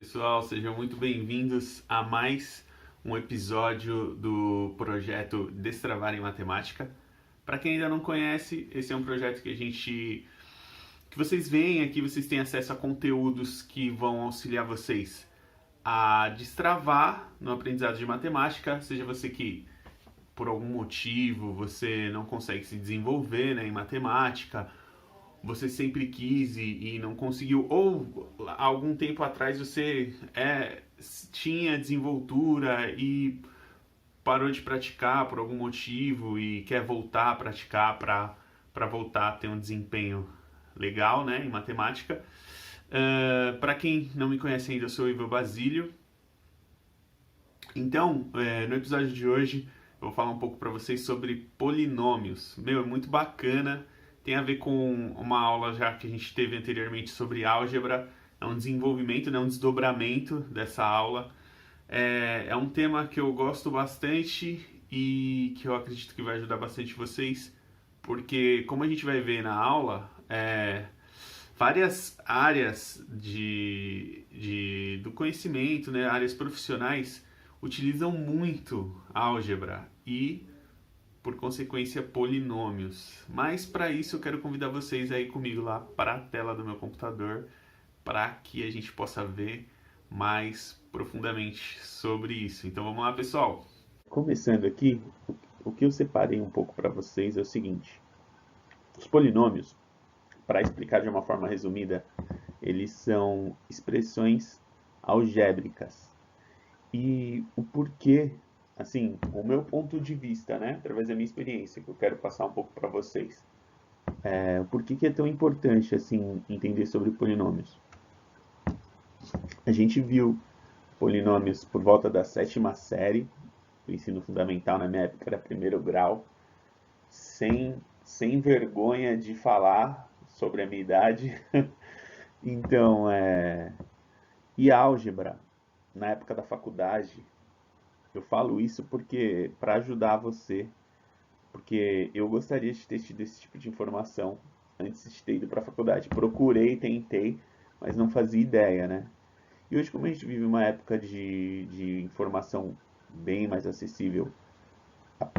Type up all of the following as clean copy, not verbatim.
Pessoal, sejam muito bem-vindos a mais um episódio do projeto Destravar em Matemática. Para quem ainda não conhece, esse é um projeto que vocês veem aqui, vocês têm acesso a conteúdos que vão auxiliar vocês a destravar no aprendizado de matemática, seja você que por algum motivo você não consegue se desenvolver, né, em matemática, você sempre quis e não conseguiu, ou há algum tempo atrás você tinha desenvoltura e parou de praticar por algum motivo e quer voltar a praticar para voltar a ter um desempenho legal, né, em matemática. Para quem não me conhece ainda, eu sou o Ivo Basílio. Então, no episódio de hoje, eu vou falar um pouco para vocês sobre polinômios. Meu, é muito bacana, tem a ver com uma aula já que a gente teve anteriormente sobre álgebra, é um desenvolvimento, né, um desdobramento dessa aula. É um tema que eu gosto bastante e que eu acredito que vai ajudar bastante vocês, porque como a gente vai ver na aula, várias áreas do conhecimento, né, áreas profissionais, utilizam muito álgebra e, por consequência, polinômios. Mas para isso eu quero convidar vocês aí comigo lá para a tela do meu computador para que a gente possa ver mais profundamente sobre isso. Então vamos lá, pessoal. Começando aqui, o que eu separei um pouco para vocês é o seguinte: os polinômios, para explicar de uma forma resumida, eles são expressões algébricas. E o porquê, assim, o meu ponto de vista, né, através da minha experiência, que eu quero passar um pouco para vocês. Por que é tão importante, assim, entender sobre polinômios? A gente viu polinômios por volta da sétima série do ensino fundamental, na minha época era primeiro grau, sem vergonha de falar sobre a minha idade. Então, e álgebra, na época da faculdade, eu falo isso porque para ajudar você, porque eu gostaria de ter tido esse tipo de informação antes de ter ido para a faculdade. Procurei, tentei, mas não fazia ideia, né? E hoje, como a gente vive uma época de informação bem mais acessível,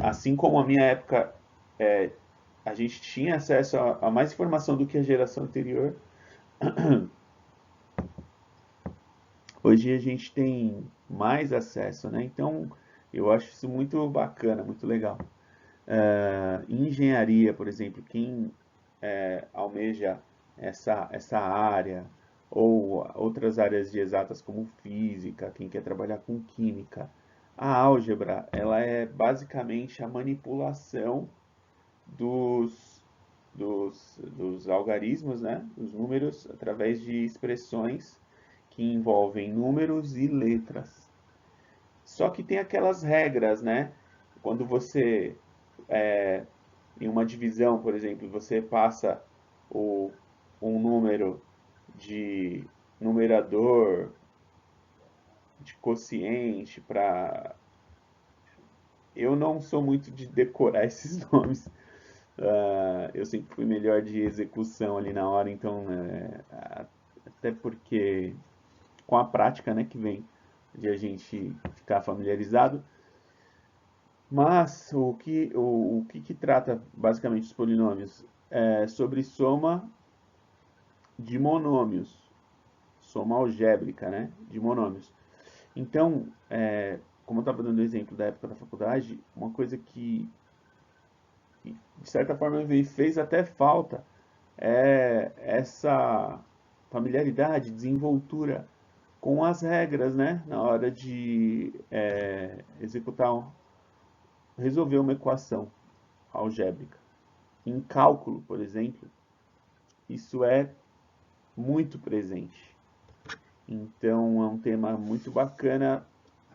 assim como a minha época, é, a gente tinha acesso a mais informação do que a geração anterior, hoje a gente tem mais acesso, né? Então, eu acho isso muito bacana, muito legal. Engenharia, por exemplo, quem almeja essa área, ou outras áreas de exatas como física, quem quer trabalhar com química, a álgebra, ela é basicamente a manipulação dos, dos algarismos, né, dos números, através de expressões que envolvem números e letras. Só que tem aquelas regras, né? Quando você, é, em uma divisão, por exemplo, você passa o, um número de numerador, de quociente, para. Eu não sou muito de decorar esses nomes. Eu sempre fui melhor de execução ali na hora, então, até porque com a prática, né, que vem de a gente ficar familiarizado. Mas o que trata basicamente os polinômios? É sobre soma de monômios, soma algébrica, né, de monômios. Então, como eu estava dando o exemplo da época da faculdade, uma coisa que de certa forma me fez até falta é essa familiaridade, desenvoltura com as regras, né, na hora de resolver uma equação algébrica. Em cálculo, por exemplo, isso é muito presente. Então é um tema muito bacana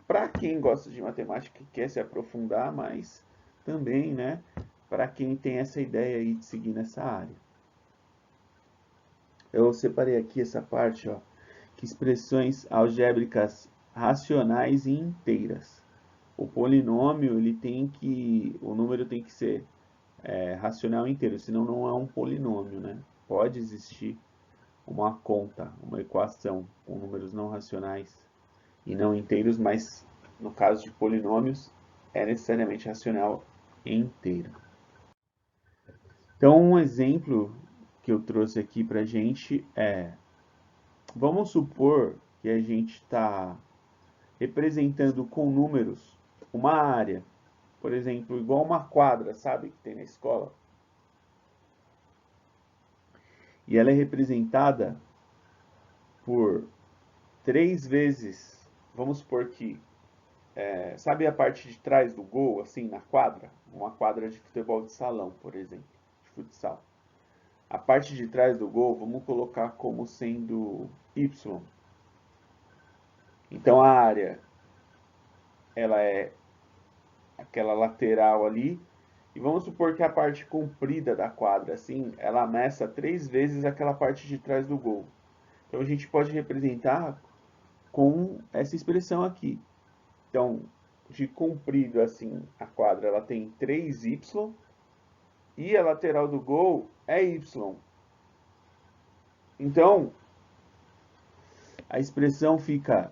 para quem gosta de matemática e quer se aprofundar, mas também, né, para quem tem essa ideia aí de seguir nessa área. Eu separei aqui essa parte, ó, que expressões algébricas racionais e inteiras. O polinômio, o número tem que ser racional inteiro, senão não é um polinômio, né? Pode existir uma conta, uma equação com números não racionais e não inteiros, mas no caso de polinômios é necessariamente racional inteiro. Então, um exemplo que eu trouxe aqui para a gente é, vamos supor que a gente está representando com números uma área, por exemplo, igual uma quadra, sabe, que tem na escola. E ela é representada por 3 vezes, vamos supor que, sabe a parte de trás do gol, assim, na quadra? Uma quadra de futebol de salão, por exemplo, de futsal. A parte de trás do gol, vamos colocar como sendo Y. Então a área, ela é aquela lateral ali, e vamos supor que a parte comprida da quadra, assim, ela amessa 3 vezes aquela parte de trás do gol. Então a gente pode representar com essa expressão aqui. Então, de comprido assim, a quadra ela tem 3y e a lateral do gol é y. Então, a expressão fica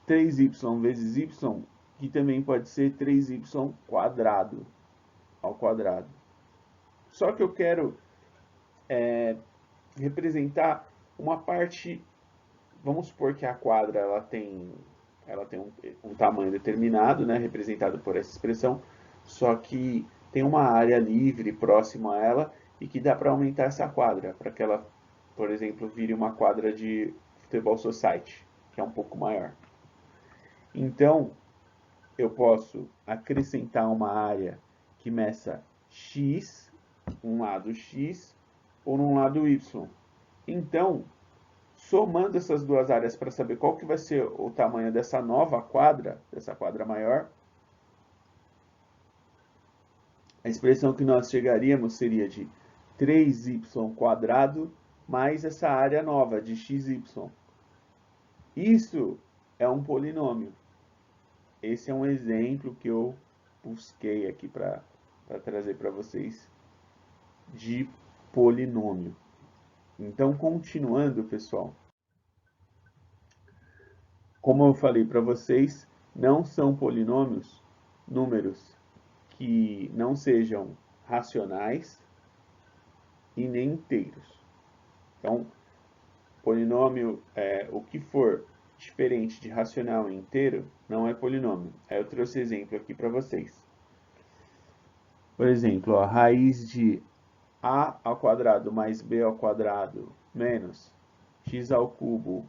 3y vezes y, que também pode ser 3y quadrado ao quadrado. Só que eu quero representar uma parte, vamos supor que a quadra ela tem um tamanho determinado, né, representado por essa expressão, só que tem uma área livre próxima a ela e que dá para aumentar essa quadra, para que ela, por exemplo, vire uma quadra de futebol society, que é um pouco maior. Então, eu posso acrescentar uma área que meça x, um lado x, ou num lado y. Então, somando essas duas áreas para saber qual que vai ser o tamanho dessa nova quadra, dessa quadra maior, a expressão que nós chegaríamos seria de 3y² mais essa área nova de xy. Isso é um polinômio. Esse é um exemplo que eu busquei aqui para trazer para vocês de polinômio. Então, continuando, pessoal, como eu falei para vocês, não são polinômios números que não sejam racionais e nem inteiros. Então, polinômio, o que for diferente de racional e inteiro, não é polinômio. Aí eu trouxe exemplo aqui para vocês. Por exemplo, a raiz de a ao quadrado mais b ao quadrado menos x ao cubo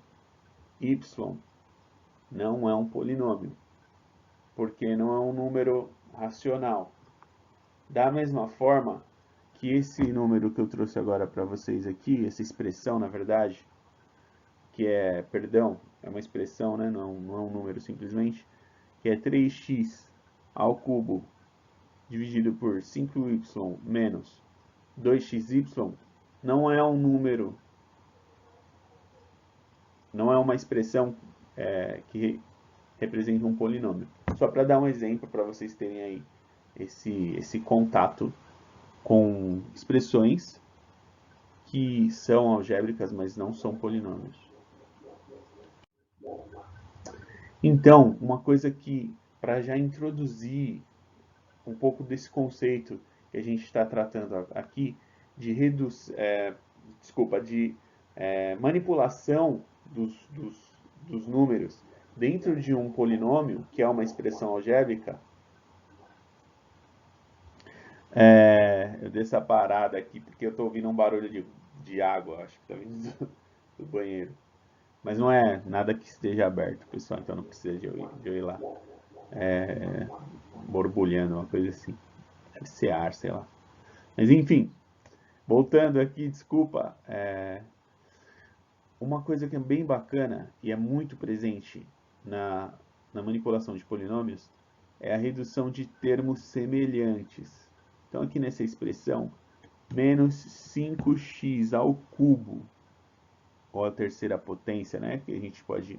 y não é um polinômio, porque não é um número racional. Da mesma forma que esse número que eu trouxe agora para vocês aqui, essa expressão, na verdade, que é, perdão, é uma expressão, né? Não é um número simplesmente, que é 3x ao cubo dividido por 5y menos 2xy, não é um número, não é uma expressão que representa um polinômio. Só para dar um exemplo para vocês terem aí esse contato com expressões que são algébricas, mas não são polinômios. Então, uma coisa que, para já introduzir um pouco desse conceito que a gente está tratando aqui, de manipulação dos números dentro de um polinômio, que é uma expressão algébrica, eu dei essa parada aqui porque eu estou ouvindo um barulho de água, acho que está vindo do banheiro. Mas não é nada que esteja aberto, pessoal, então não precisa de eu ir lá borbulhando, uma coisa assim. Deve ser ar, sei lá. Mas enfim, voltando aqui, desculpa. Uma coisa que é bem bacana e é muito presente na manipulação de polinômios é a redução de termos semelhantes. Então aqui nessa expressão, menos 5x ao cubo, ou a terceira potência, né, que a gente pode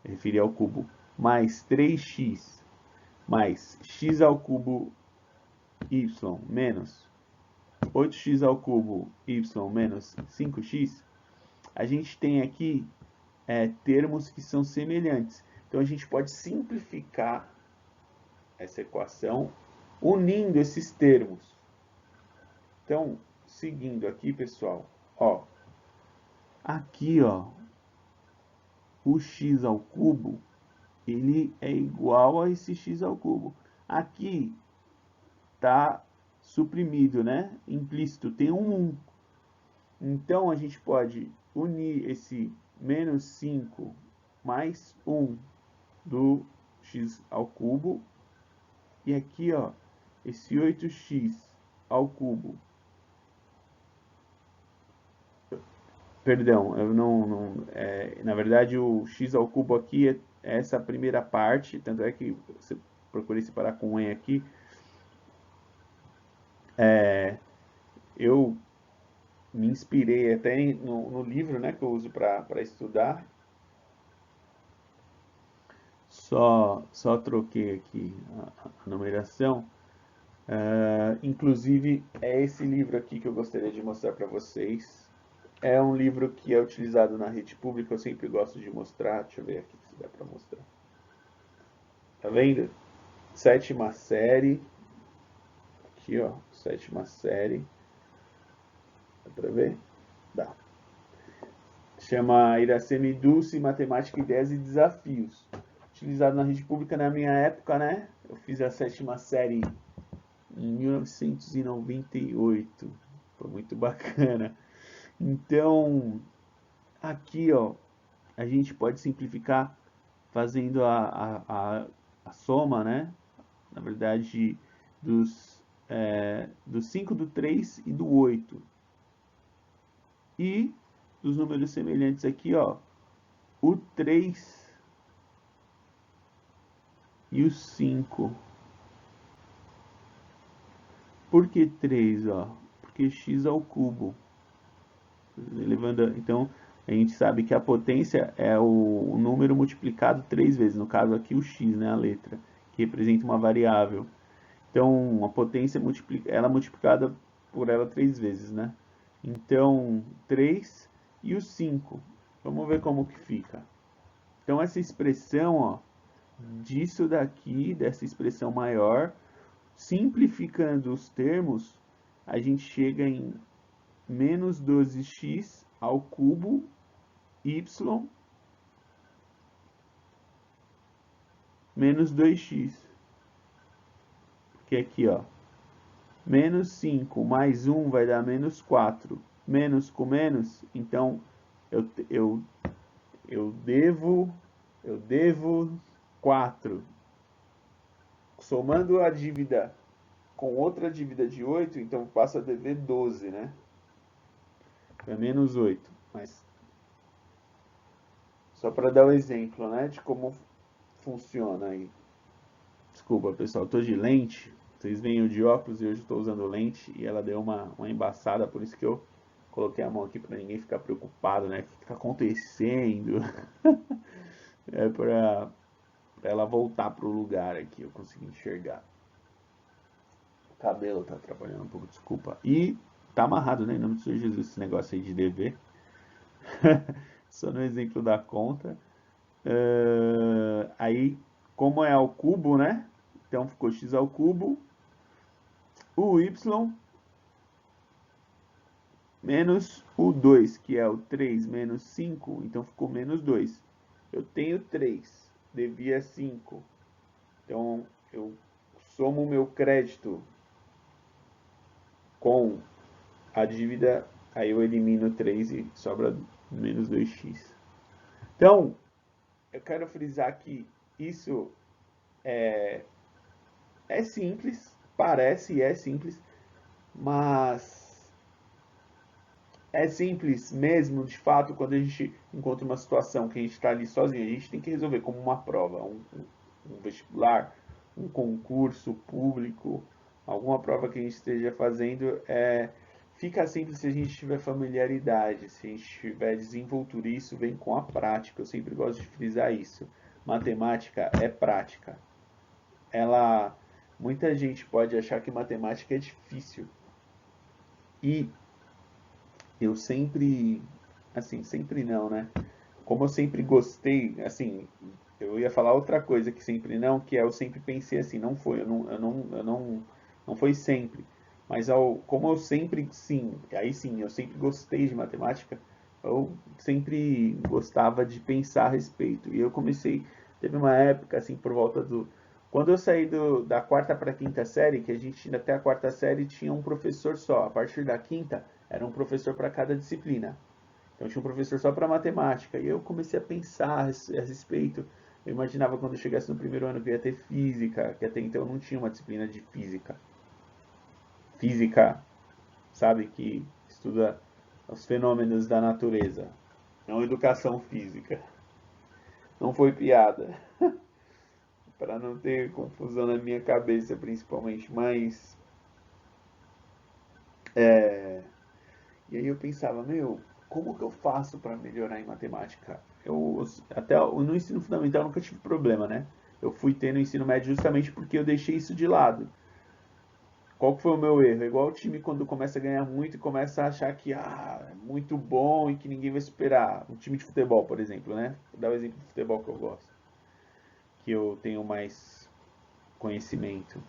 referir ao cubo, mais 3x mais x ao cubo y menos 8x ao cubo y menos 5x, a gente tem aqui termos que são semelhantes. Então, a gente pode simplificar essa equação unindo esses termos. Então, seguindo aqui, pessoal, ó, aqui, ó, o x ao cubo, ele é igual a esse x ao cubo. Aqui está suprimido, né? Implícito, tem um 1. Então, a gente pode unir esse menos 5 mais 1 do x ao cubo. E aqui, ó, esse 8x ao cubo. Perdão, eu na verdade, o x ao cubo aqui é essa primeira parte, tanto é que você procurei separar com E aqui. Eu me inspirei até no livro, né, que eu uso para estudar. Só troquei aqui a numeração. Inclusive, é esse livro aqui que eu gostaria de mostrar para vocês. É um livro que é utilizado na rede pública, eu sempre gosto de mostrar. Deixa eu ver aqui se dá para mostrar. Tá vendo? 7ª série. Aqui, ó, 7ª série. Dá para ver? Dá. Chama Iracema Dulce, Matemática, Ideias e Desafios. Utilizado na rede pública na minha época, né? Eu fiz a 7ª série em 1998. Foi muito bacana. Então, aqui, ó, a gente pode simplificar fazendo a soma, né? Na verdade, do 5, do 3 e do 8. E dos números semelhantes aqui, ó, o 3 e o 5. Por que 3, ó? Porque x ao cubo. Então, a gente sabe que a potência é o número multiplicado 3 vezes. No caso aqui, o x, né, a letra, que representa uma variável. Então, a potência ela é multiplicada por ela 3 vezes, né? Então, 3 e o 5. Vamos ver como que fica. Então, essa expressão, ó, disso daqui, dessa expressão maior, simplificando os termos, a gente chega em menos 12x ao cubo y menos 2x. Porque aqui, ó, menos 5 mais 1 vai dar menos 4. Menos com menos, então eu devo 4. Somando a dívida com outra dívida de 8, então passa a dever 12, né? É menos 8. Mas só para dar o exemplo, né, de como funciona aí. Desculpa, pessoal, tô de lente. Vocês veem eu de óculos e hoje estou usando lente e ela deu uma embaçada, por isso que eu coloquei a mão aqui para ninguém ficar preocupado, né? O que está acontecendo? É para ela voltar pro lugar aqui, eu consegui enxergar. O cabelo tá atrapalhando um pouco, desculpa. E tá amarrado, né? Em nome do Senhor Jesus, esse negócio aí de dever. Só no exemplo da conta. Aí, como é ao cubo, né? Então ficou x ao cubo. O y menos o 2, que é o 3 menos 5, então ficou menos 2. Eu tenho 3, devia 5. Então, eu somo o meu crédito com a dívida, aí eu elimino 3 e sobra menos 2x. Então, eu quero frisar que isso é simples, parece e é simples, mas é simples mesmo, de fato, quando a gente encontra uma situação que a gente está ali sozinho, a gente tem que resolver como uma prova, um vestibular, um concurso público, alguma prova que a gente esteja fazendo, fica simples se a gente tiver familiaridade, se a gente tiver desenvoltura, e isso vem com a prática, eu sempre gosto de frisar isso. Matemática é prática. Muita gente pode achar que matemática é difícil, e eu sempre assim, sempre não, né? Como eu sempre gostei, assim, eu ia falar outra coisa que sempre não, que é eu sempre pensei assim, não foi, não foi sempre. Mas como eu sempre, sim, aí sim, eu sempre gostei de matemática, eu sempre gostava de pensar a respeito. E eu comecei, teve uma época, assim, por volta do. Quando eu saí da quarta para a quinta série, que a gente até a quarta série tinha um professor só, a partir da quinta era um professor para cada disciplina. Então tinha um professor só para matemática. E eu comecei a pensar a respeito. Eu imaginava quando eu chegasse no primeiro ano que ia ter física, que até então não tinha uma disciplina de física. Física, sabe, que estuda os fenômenos da natureza. Não educação física. Não foi piada. Para não ter confusão na minha cabeça, principalmente. Mas. E aí eu pensava, meu, como que eu faço para melhorar em matemática? Até no ensino fundamental eu nunca tive problema, né? Eu fui ter no ensino médio justamente porque eu deixei isso de lado. Qual que foi o meu erro? É igual o time quando começa a ganhar muito e começa a achar que é muito bom e que ninguém vai superar. Um time de futebol, por exemplo, né? Vou dar o exemplo de futebol que eu gosto, que eu tenho mais conhecimento.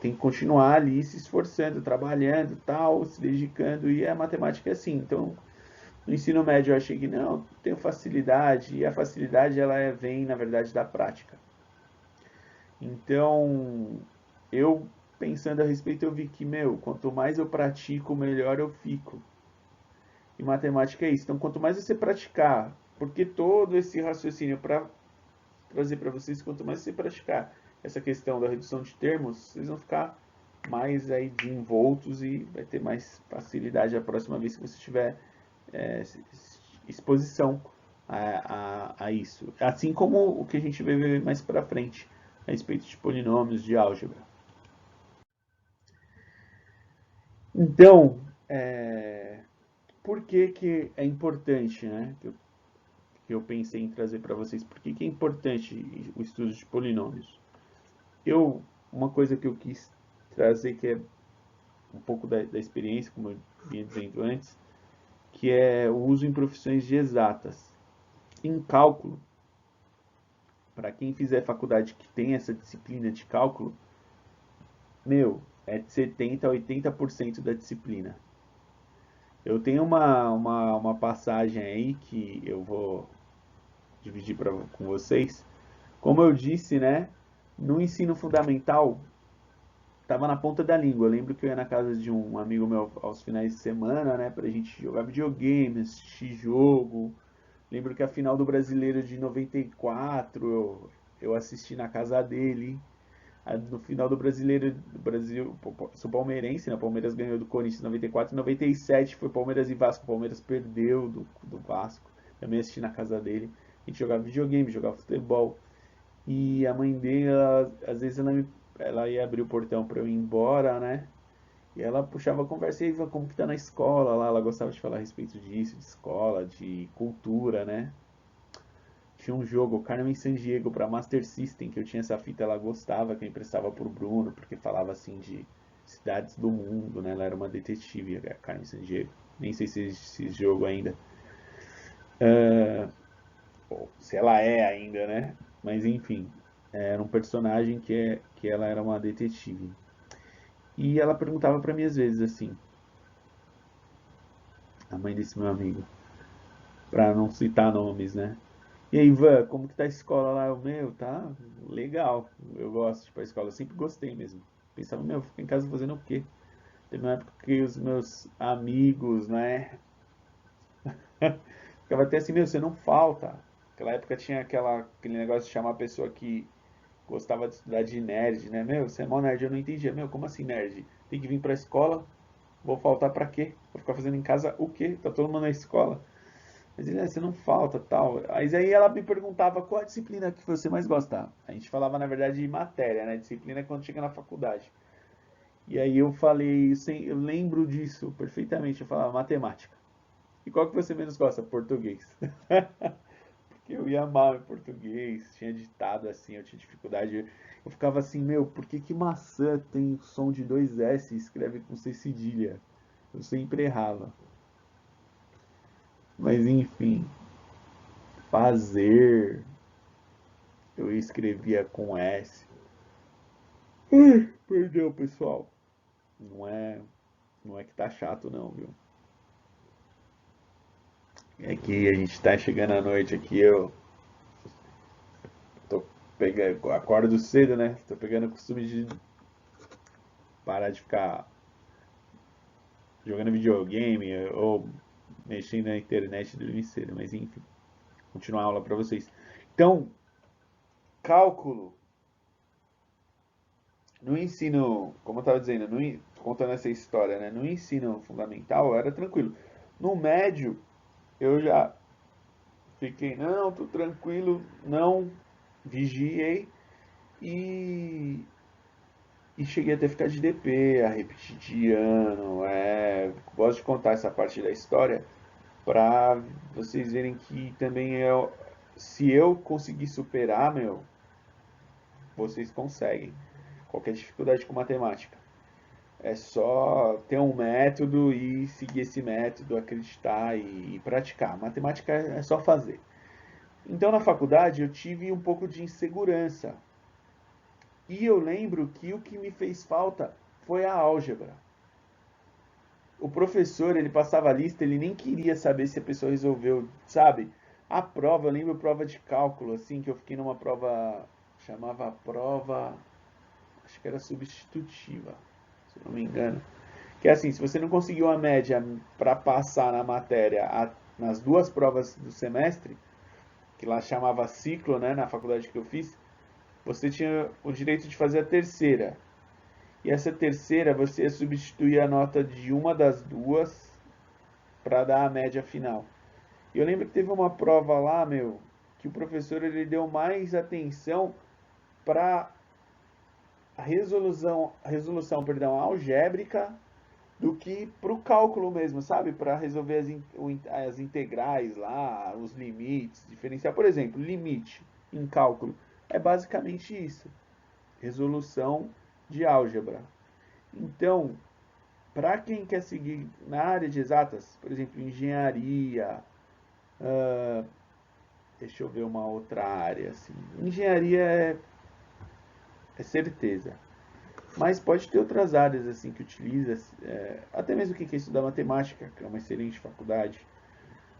Tem que continuar ali se esforçando, trabalhando, tal, se dedicando, e a matemática é assim. Então, no ensino médio eu achei que não, tenho facilidade, e a facilidade vem, na verdade, da prática. Então, eu pensando a respeito, eu vi que, meu, quanto mais eu pratico, melhor eu fico. E matemática é isso. Então, quanto mais você praticar, porque todo esse raciocínio para trazer para vocês, quanto mais você praticar essa questão da redução de termos, vocês vão ficar mais aí desenvoltos e vai ter mais facilidade a próxima vez que você tiver é, exposição a isso. Assim como o que a gente vai ver mais para frente a respeito de polinômios, de álgebra. Então, por que, que é importante, né? Que eu pensei em trazer para vocês. Por que, que é importante o estudo de polinômios? Uma coisa que eu quis trazer que é um pouco da experiência, como eu vinha dizendo antes, que é o uso em profissões de exatas. Em cálculo, para quem fizer faculdade que tem essa disciplina de cálculo, meu, é de 70 a 80% da disciplina. Eu tenho uma passagem aí que eu vou dividir com vocês. Como eu disse, né, no ensino fundamental, tava na ponta da língua. Eu lembro que eu ia na casa de um amigo meu aos finais de semana, né, pra gente jogar videogame, assistir jogo. Lembro que a final do Brasileiro de 94 eu assisti na casa dele. No final do Brasileiro do Brasil, sou palmeirense, né? O Palmeiras ganhou do Corinthians em 94 e 97 foi Palmeiras e Vasco. O Palmeiras perdeu do Vasco. Também assisti na casa dele. A gente jogava videogame, jogava futebol. E a mãe dele, às vezes ela ia abrir o portão para eu ir embora, né? E ela puxava a conversa e falava como que tá na escola lá. Ela gostava de falar a respeito disso, de escola, de cultura, né? Tinha um jogo, Carmen Sandiego, para Master System, que eu tinha essa fita, ela gostava, que eu emprestava pro Bruno, porque falava assim de cidades do mundo, né? Ela era uma detetive, a Carmen Sandiego. Nem sei se existe esse jogo ainda. Ou se ela é ainda, né? Mas enfim, era um personagem que ela era uma detetive. E ela perguntava para mim às vezes assim, a mãe desse meu amigo, para não citar nomes, né? E aí, Ivan, como que tá a escola lá? Meu, tá legal. Eu gosto de ir pra escola, eu sempre gostei mesmo. Pensava, meu, vou ficar em casa fazendo o quê? Teve uma época que os meus amigos, né? Ficava até assim, meu, você não falta. Naquela época tinha aquele negócio de chamar a pessoa que gostava de estudar de nerd, né? Meu, você é mó nerd, eu não entendia. Meu, como assim nerd? Tem que vir pra escola? Vou faltar pra quê? Vou ficar fazendo em casa o quê? Tá todo mundo na escola? Mas ele, você não falta, tal. Mas aí ela me perguntava qual a disciplina que você mais gosta. A gente falava, na verdade, de matéria, né? Disciplina é quando chega na faculdade. E aí eu falei, eu lembro disso perfeitamente. Eu falava matemática. E qual que você menos gosta? Português. Porque eu ia mal em português, tinha ditado assim, eu tinha dificuldade. Eu ficava assim, meu, por que que maçã tem som de dois S e escreve com C cedilha? Eu sempre errava. Mas enfim, fazer, eu escrevia com S. Perdeu, pessoal. Não é, não é que tá chato não, viu? É que a gente tá chegando à noite aqui, eu tô pegando, acordo cedo, né? Tô pegando o costume de parar de ficar jogando videogame ou mexendo na internet dormir cedo, mas enfim, continuar a aula pra vocês. Então, cálculo no ensino, como eu estava dizendo, contando essa história, né? No ensino fundamental era tranquilo. No médio, eu já fiquei, não, tô tranquilo, não vigiei e, e cheguei até a ficar de DP, a repetir de ano. Gosto de contar essa parte da história para vocês verem que também se eu conseguir superar, meu, vocês conseguem. Qualquer dificuldade com matemática. É só ter um método e seguir esse método, acreditar e praticar. Matemática é só fazer. Então, na faculdade, eu tive um pouco de insegurança. E eu lembro que o que me fez falta foi a álgebra. O professor, ele passava a lista, ele nem queria saber se a pessoa resolveu, sabe? A prova, eu lembro prova de cálculo, assim, que eu fiquei numa prova, chamava prova, acho que era substitutiva, se eu não me engano. Que é assim, se você não conseguiu a média para passar na matéria nas duas provas do semestre, que lá chamava ciclo, né, na faculdade que eu fiz, você tinha o direito de fazer a terceira. E essa terceira você ia substituir a nota de uma das duas para dar a média final. E eu lembro que teve uma prova lá, meu, que o professor ele deu mais atenção para a resolução, perdão, algébrica do que para o cálculo mesmo, sabe? Para resolver as integrais lá, os limites, diferenciar. Por exemplo, limite em cálculo é basicamente isso: resolução de álgebra. Então, para quem quer seguir na área de exatas, por exemplo, engenharia, deixa eu ver uma outra área assim. Engenharia é certeza. Mas pode ter outras áreas assim que utiliza, até mesmo quem quer estudar matemática, que é uma excelente faculdade.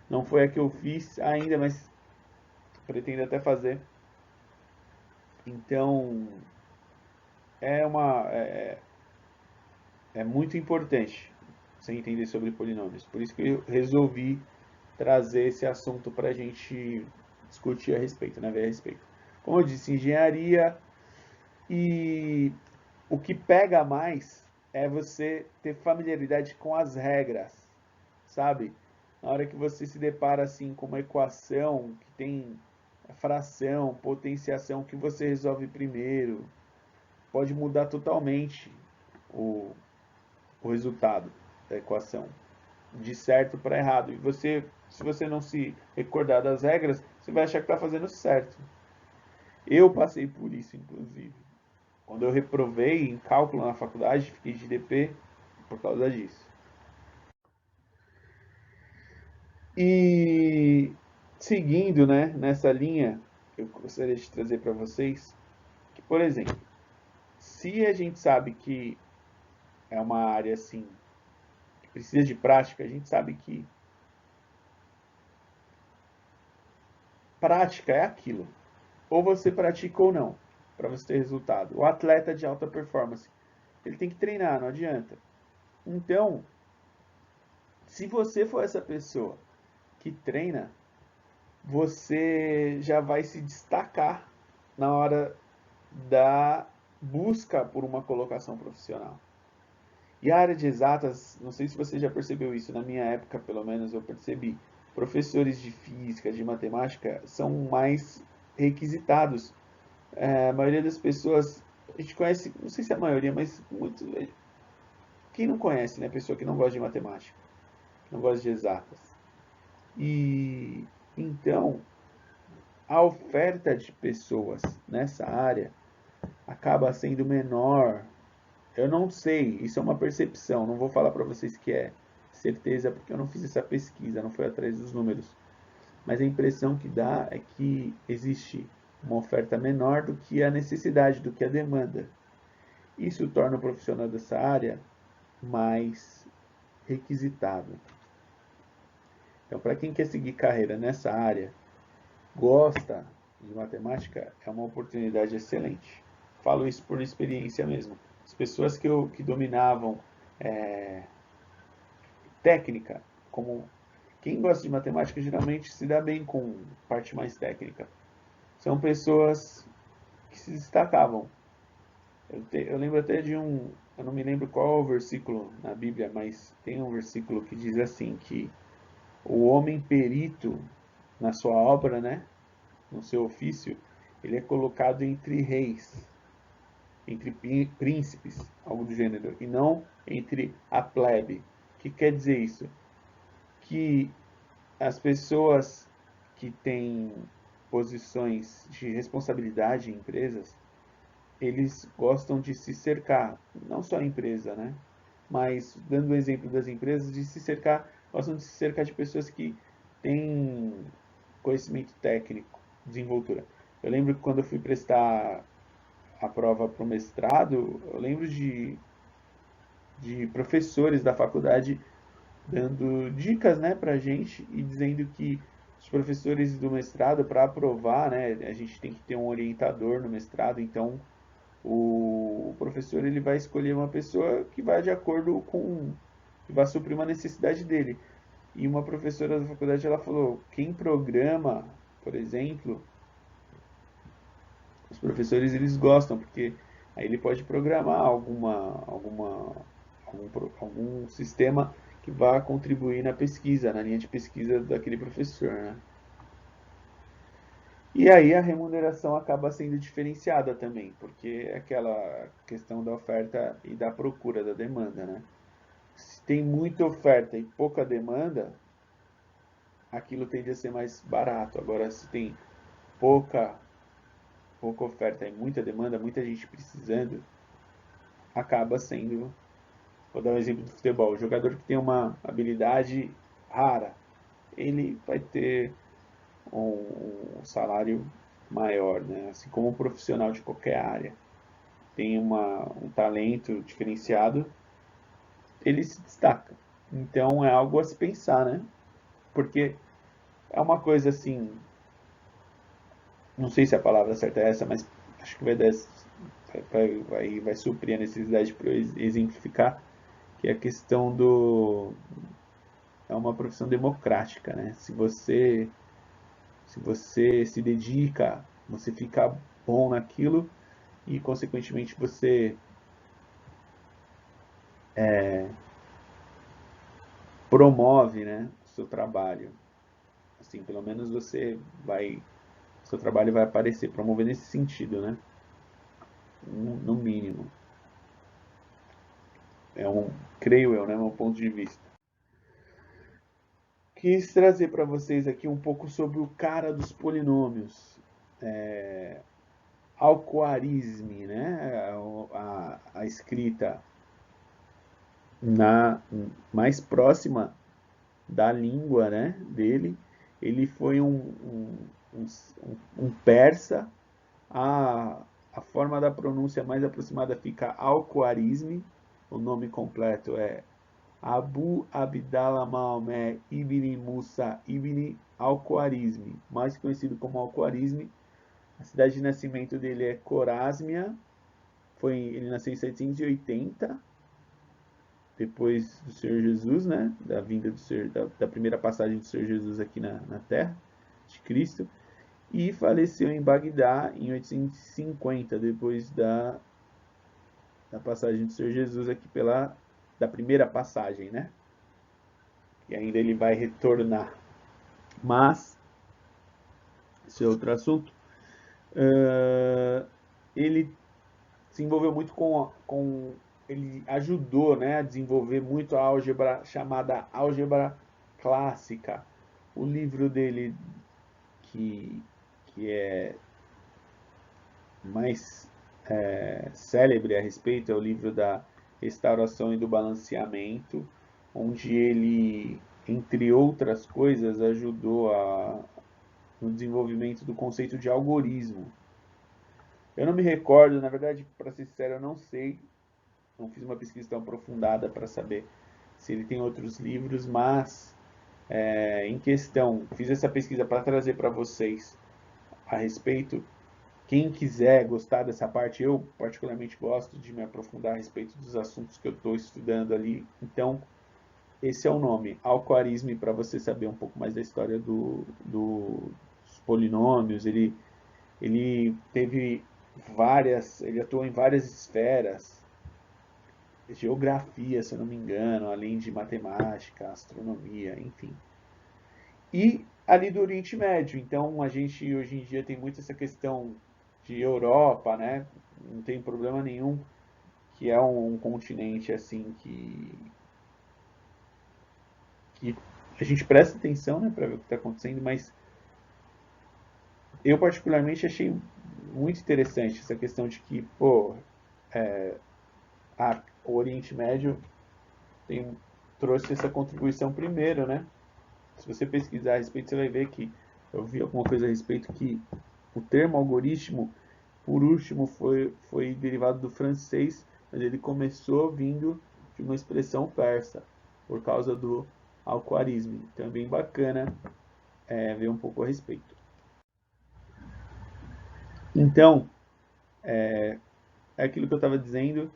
Não foi a que eu fiz ainda, mas pretendo até fazer. Então, é muito importante você entender sobre polinômios. Por isso que eu resolvi trazer esse assunto para a gente discutir a respeito, né, ver a respeito. Como eu disse, engenharia, e o que pega mais é você ter familiaridade com as regras, sabe? Na hora que você se depara assim com uma equação que tem fração, potenciação, que você resolve primeiro, pode mudar totalmente o, o resultado da equação, de certo para errado. E você, se você não se recordar das regras, você vai achar que está fazendo certo. Eu passei por isso, inclusive. Quando eu reprovei em cálculo na faculdade, fiquei de DP por causa disso. E seguindo, né, nessa linha, eu gostaria de trazer para vocês que, por exemplo, se a gente sabe que é uma área assim que precisa de prática, a gente sabe que prática é aquilo. Ou você pratica ou não, para você ter resultado. O atleta de alta performance, ele tem que treinar, não adianta. Então, se você for essa pessoa que treina, você já vai se destacar na hora da busca por uma colocação profissional. E a área de exatas, não sei se você já percebeu isso, na minha época pelo menos eu percebi, professores de física, de matemática são mais requisitados. A maioria das pessoas, a gente conhece, não sei se é a maioria, mas muito, quem não conhece, né, pessoa que não gosta de matemática, não gosta de exatas. E então, a oferta de pessoas nessa área acaba sendo menor. Eu não sei, isso é uma percepção, não vou falar para vocês que é certeza porque eu não fiz essa pesquisa, não fui atrás dos números. Mas a impressão que dá é que existe uma oferta menor do que a necessidade, do que a demanda. Isso torna o profissional dessa área mais requisitado. Então, para quem quer seguir carreira nessa área, gosta de matemática, é uma oportunidade excelente. Falo isso por experiência mesmo. As pessoas que dominavam é, técnica, como quem gosta de matemática geralmente se dá bem com parte mais técnica. São pessoas que se destacavam. Eu lembro até de eu não me lembro qual é o versículo na Bíblia, mas tem um versículo que diz assim, que o homem perito na sua obra, né, no seu ofício, ele é colocado entre reis, entre príncipes, algo do gênero, e não entre a plebe. O que quer dizer isso? Que as pessoas que têm posições de responsabilidade em empresas, eles gostam de se cercar, não só a empresa, né? Mas, dando o exemplo das empresas, de se cercar, gostam de se cercar de pessoas que têm conhecimento técnico, desenvoltura. Eu lembro que quando eu fui prestar a prova para o mestrado, eu lembro de professores da faculdade dando dicas, né, para a gente e dizendo que os professores do mestrado, para aprovar, né, a gente tem que ter um orientador no mestrado, então o professor ele vai escolher uma pessoa que vai de acordo com, que vai suprir uma necessidade dele. E uma professora da faculdade ela falou, quem programa, por exemplo, os professores eles gostam porque aí ele pode programar algum sistema que vá contribuir na pesquisa, na linha de pesquisa daquele professor, né? E aí a remuneração acaba sendo diferenciada também, porque é aquela questão da oferta e da procura, da demanda, né? Se tem muita oferta e pouca demanda, aquilo tende a ser mais barato. Agora, se tem pouca, pouca oferta e muita demanda, muita gente precisando, acaba sendo. Vou dar um exemplo do futebol. O jogador que tem uma habilidade rara, ele vai ter um salário maior, né? Assim como um profissional de qualquer área tem um talento diferenciado, ele se destaca. Então é algo a se pensar, né? Porque é uma coisa assim, não sei se a palavra certa é essa, mas acho que vai suprir a necessidade para exemplificar, que é a questão do. É uma profissão democrática, né? Se você se dedica, você fica bom naquilo e, consequentemente, você promove, né, o seu trabalho. Assim, pelo menos seu trabalho vai aparecer, promover nesse sentido, né? No mínimo. Creio eu, né, meu ponto de vista. Quis trazer para vocês aqui um pouco sobre o cara dos polinômios. Al-Khwarizmi, né? A escrita na mais próxima da língua, né, dele. Ele foi um persa. A, a forma da pronúncia mais aproximada fica Al-Khwarizmi. O nome completo é Abu Abdallah Maomé ibn Musa ibn Al-Khwarizmi, mais conhecido como Al-Khwarizmi. A cidade de nascimento dele é Corásmia. Ele nasceu em 780 depois do Senhor Jesus, né? Da vinda do Senhor, da primeira passagem do Senhor Jesus aqui na Terra, de Cristo. E faleceu em Bagdá em 850, depois da passagem do Senhor Jesus aqui da primeira passagem, né? E ainda ele vai retornar. Mas, esse é outro assunto. Ele se envolveu muito ele ajudou, né, a desenvolver muito a álgebra chamada álgebra clássica. O livro dele que, que é mais célebre a respeito é o livro da restauração e do balanceamento, onde ele, entre outras coisas, ajudou no desenvolvimento do conceito de algoritmo. Eu não me recordo, na verdade, para ser sincero, eu não sei, não fiz uma pesquisa tão aprofundada para saber se ele tem outros livros, mas em questão, fiz essa pesquisa para trazer para vocês a respeito. Quem quiser gostar dessa parte, eu particularmente gosto de me aprofundar a respeito dos assuntos que eu estou estudando ali. Então, esse é o nome, Al-Khwarizmi, para você saber um pouco mais da história dos polinômios. Ele teve ele atuou em várias esferas, geografia, se eu não me engano, além de matemática, astronomia, enfim. E ali do Oriente Médio. Então a gente hoje em dia tem muito essa questão de Europa, né? Não tem problema nenhum que é um continente assim que a gente presta atenção, né, para ver o que está acontecendo, mas eu particularmente achei muito interessante essa questão de que, pô, o Oriente Médio trouxe essa contribuição primeiro, né? Se você pesquisar a respeito, você vai ver que eu vi alguma coisa a respeito que o termo algoritmo, por último, foi derivado do francês, mas ele começou vindo de uma expressão persa, por causa do alquarismo. Então é bem bacana ver um pouco a respeito. Então, é aquilo que eu estava dizendo,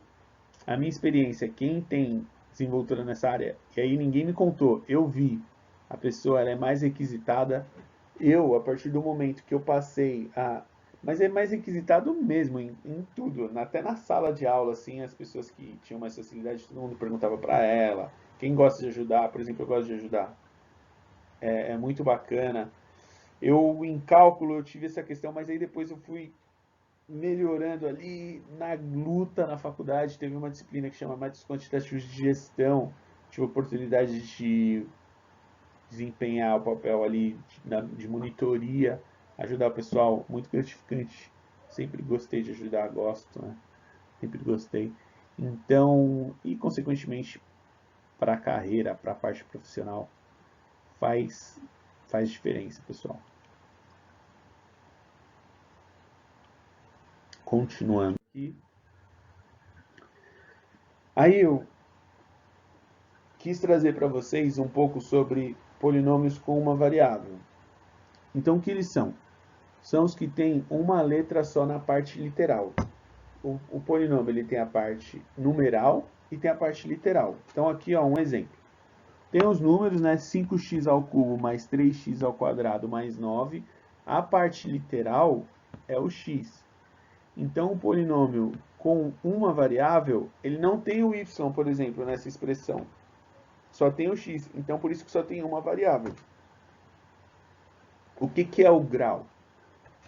a minha experiência, quem tem desenvoltura nessa área, e aí ninguém me contou, eu vi, a pessoa ela é mais requisitada, a partir do momento que eu passei a... Mas é mais requisitado mesmo, em tudo, até na sala de aula, assim, as pessoas que tinham mais facilidade, todo mundo perguntava para ela, quem gosta de ajudar, por exemplo, eu gosto de ajudar, é muito bacana. Eu, em cálculo, eu tive essa questão, mas aí depois eu fui melhorando ali na luta na faculdade. Teve uma disciplina que chama Métodos Quantitativos de Gestão. Tive a oportunidade de desempenhar o papel ali de monitoria, ajudar o pessoal, muito gratificante. Sempre gostei de ajudar, gosto, né? Sempre gostei. Então, e consequentemente para a carreira, para a parte profissional, faz, faz diferença, pessoal. Continuando aqui. Aí eu quis trazer para vocês um pouco sobre polinômios com uma variável. Então, o que eles são? São os que têm uma letra só na parte literal. O polinômio ele tem a parte numeral e tem a parte literal. Então, aqui ó, um exemplo. Tem os números, né? 5x ao cubo mais 3x ao quadrado mais 9. A parte literal é o x. Então, o polinômio com uma variável, ele não tem o y, por exemplo, nessa expressão. Só tem o x, então por isso que só tem uma variável. O que é o grau?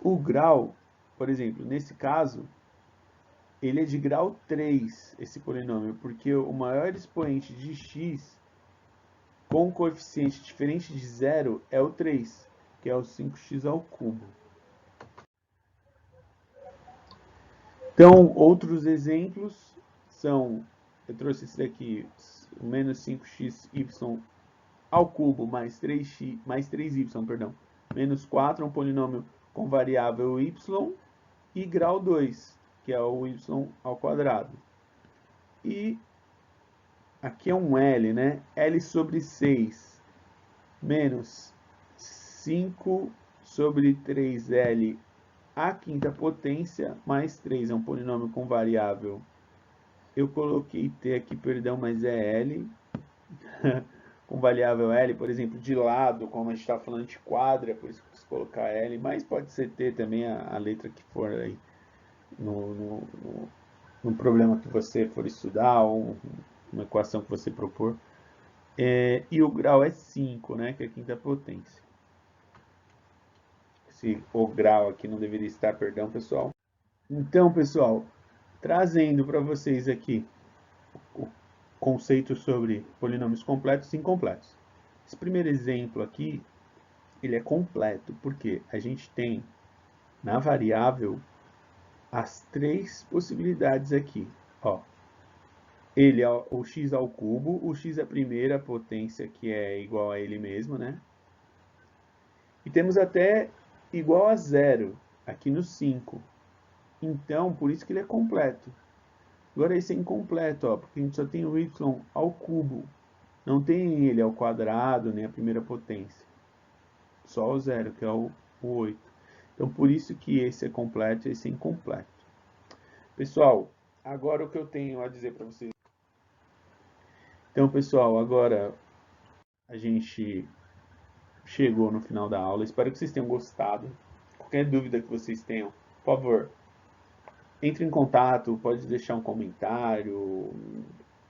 O grau, por exemplo, nesse caso, ele é de grau 3, esse polinômio, porque o maior expoente de x com coeficiente diferente de zero é o 3, que é o 5x ao cubo. Então, outros exemplos são, eu trouxe esse daqui, menos 5xy ao cubo mais 3x, mais 3y, perdão, menos 4 é um polinômio com variável y e grau 2, que é o y ao quadrado. E aqui é um L, né? L sobre 6 menos 5 sobre 3L à quinta potência mais 3 é um polinômio com variável. Eu coloquei T aqui, perdão, mas é L. Com variável L, por exemplo, de lado, como a gente está falando de quadra, por isso que eu quis colocar L, mas pode ser T também, a letra que for aí no problema que você for estudar, ou uma equação que você propor. E o grau é 5, né, que é a quinta potência. O grau aqui não deveria estar, perdão, pessoal. Então, pessoal, trazendo para vocês aqui o conceito sobre polinômios completos e incompletos. Esse primeiro exemplo aqui, ele é completo, porque a gente tem na variável as três possibilidades aqui. Ó, ele é o x ao cubo, o x é a primeira potência que é igual a ele mesmo, né? E temos até igual a zero aqui no 5. Então, por isso que ele é completo. Agora esse é incompleto, ó, porque a gente só tem o y ao cubo. Não tem ele ao quadrado, nem a primeira potência. Só o zero, que é o 8. Então, por isso que esse é completo e esse é incompleto. Pessoal, agora o que eu tenho a dizer para vocês. Então, pessoal, agora a gente chegou no final da aula. Espero que vocês tenham gostado. Qualquer dúvida que vocês tenham, por favor, entre em contato, pode deixar um comentário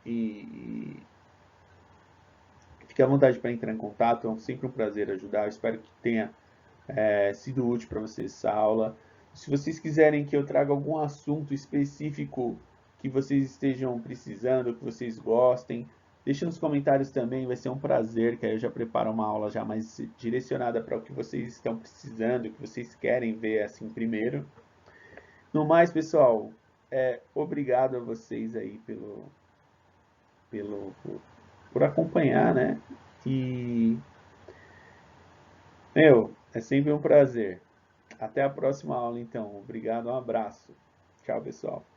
e fique à vontade para entrar em contato. É sempre um prazer ajudar. Eu espero que tenha sido útil para vocês essa aula. Se vocês quiserem que eu traga algum assunto específico que vocês estejam precisando, que vocês gostem, deixe nos comentários também, vai ser um prazer, que aí eu já preparo uma aula já mais direcionada para o que vocês estão precisando, o que vocês querem ver assim primeiro. No mais, pessoal, obrigado a vocês aí por acompanhar, né? E, é sempre um prazer. Até a próxima aula, então. Obrigado, um abraço. Tchau, pessoal.